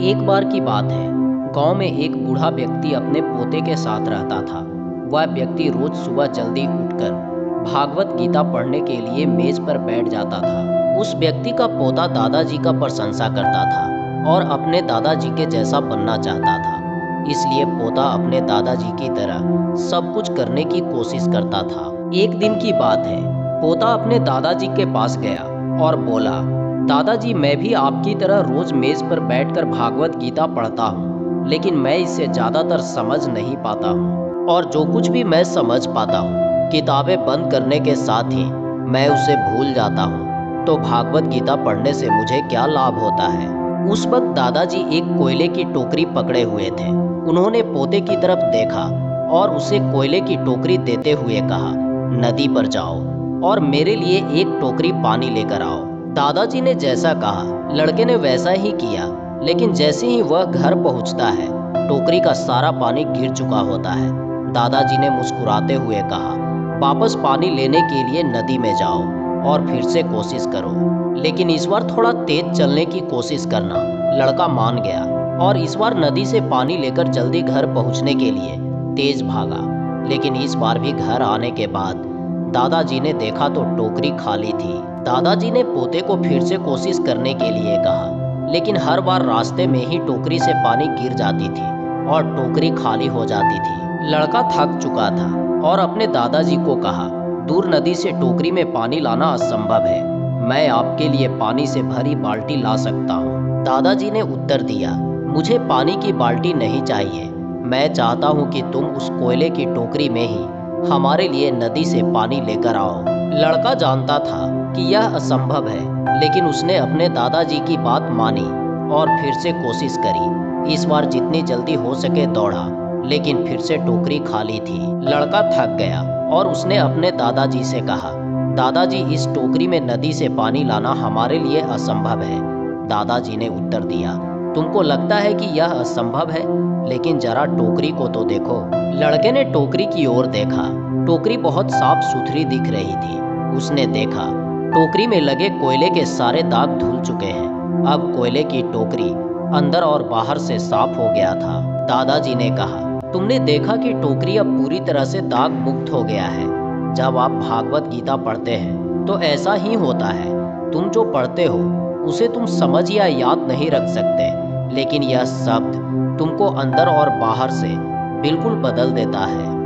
एक बार की बात है। गांव में एक बूढ़ा व्यक्ति अपने पोते के साथ रहता था। वह व्यक्ति रोज सुबह जल्दी उठकर भागवत गीता पढ़ने के लिए मेज पर बैठ जाता था। उस व्यक्ति का पोता दादाजी का प्रशंसा करता था और अपने दादाजी के जैसा बनना चाहता था। इसलिए पोता अपने दादाजी की तरह सब कुछ करने की कोशिश करता था। एक दिन की बात है। पोता अपने दादाजी के पास गया और बोला, दादाजी, मैं भी आपकी तरह रोज मेज पर बैठकर भागवत गीता पढ़ता हूँ, लेकिन मैं इसे ज्यादातर समझ नहीं पाता हूँ और जो कुछ भी मैं समझ पाता हूँ किताबें बंद करने के साथ ही मैं उसे भूल जाता हूँ। तो भागवत गीता पढ़ने से मुझे क्या लाभ होता है? उस वक्त दादाजी एक कोयले की टोकरी पकड़े हुए थे। उन्होंने पोते की तरफ देखा और उसे कोयले की टोकरी देते हुए कहा, नदी पर जाओ और मेरे लिए एक टोकरी पानी लेकर आओ। दादाजी ने जैसा कहा लड़के ने वैसा ही किया, लेकिन जैसे ही वह घर पहुंचता है टोकरी का सारा पानी गिर चुका होता है। दादाजी ने मुस्कुराते हुए कहा, वापस पानी लेने के लिए नदी में जाओ और फिर से कोशिश करो, लेकिन इस बार थोड़ा तेज चलने की कोशिश करना। लड़का मान गया और इस बार नदी से पानी लेकर जल्दी घर पहुंचने के लिए तेज भागा। लेकिन इस बार भी घर आने के बाद दादाजी ने देखा तो टोकरी खाली थी। दादाजी ने पोते को फिर से कोशिश करने के लिए कहा, लेकिन हर बार रास्ते में ही टोकरी से पानी गिर जाती थी और टोकरी खाली हो जाती थी। लड़का थक चुका था और अपने दादाजी को कहा, दूर नदी से टोकरी में पानी लाना असंभव है, मैं आपके लिए पानी से भरी बाल्टी ला सकता हूँ। दादाजी ने उत्तर दिया, मुझे पानी की बाल्टी नहीं चाहिए, मैं चाहता हूँ कि तुम उस कोयले की टोकरी में ही हमारे लिए नदी से पानी लेकर आओ। लड़का जानता था कि यह असंभव है, लेकिन उसने अपने दादाजी की बात मानी और फिर से कोशिश करी। इस बार जितनी जल्दी हो सके दौड़ा, लेकिन फिर से टोकरी खाली थी। लड़का थक गया और उसने अपने दादाजी से कहा, दादाजी, इस टोकरी में नदी से पानी लाना हमारे लिए असंभव है। दादाजी ने उत्तर दिया, तुमको लगता है कि यह असंभव है, लेकिन जरा टोकरी को तो देखो। लड़के ने टोकरी की ओर देखा। टोकरी बहुत साफ सुथरी दिख रही थी। उसने देखा टोकरी में लगे कोयले के सारे दाग धुल चुके हैं। अब कोयले की टोकरी अंदर और बाहर से साफ हो गया था। दादाजी ने कहा, तुमने देखा कि टोकरी अब पूरी तरह से दाग मुक्त हो गया है। जब आप भागवत गीता पढ़ते हैं तो ऐसा ही होता है। तुम जो पढ़ते हो उसे तुम समझ या याद नहीं रख सकते, लेकिन यह शब्द तुमको अंदर और बाहर से बिल्कुल बदल देता है।